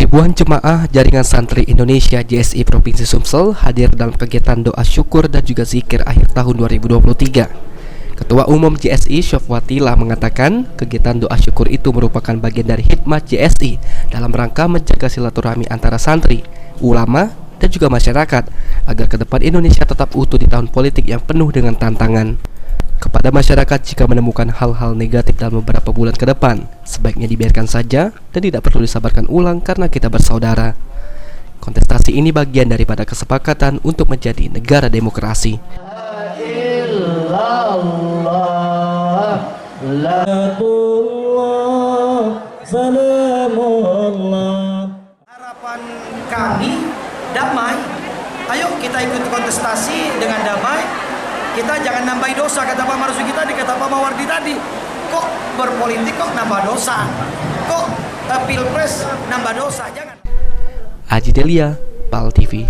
Ribuan jemaah Jaringan Santri Indonesia JSI Provinsi Sumsel hadir dalam kegiatan doa syukur dan juga zikir akhir tahun 2023. Ketua Umum JSI Syafwatilah mengatakan kegiatan doa syukur itu merupakan bagian dari hikmat JSI dalam rangka menjaga silaturahmi antara santri, ulama, dan juga masyarakat agar ke depan Indonesia tetap utuh di tahun politik yang penuh dengan tantangan. Kepada masyarakat, jika menemukan hal-hal negatif dalam beberapa bulan ke depan, sebaiknya dibiarkan saja dan tidak perlu disabarkan ulang karena kita bersaudara. Kontestasi ini bagian daripada kesepakatan untuk menjadi negara demokrasi. Harapan kami damai. Ayo kita ikut kontestasi dengan damai. Kita jangan nambah dosa, kata Pak Marzuki tadi, kata Pak Mawardi tadi. Kok berpolitik kok nambah dosa? Kok pilpres nambah dosa? Jangan. Aji Delia, PAL TV.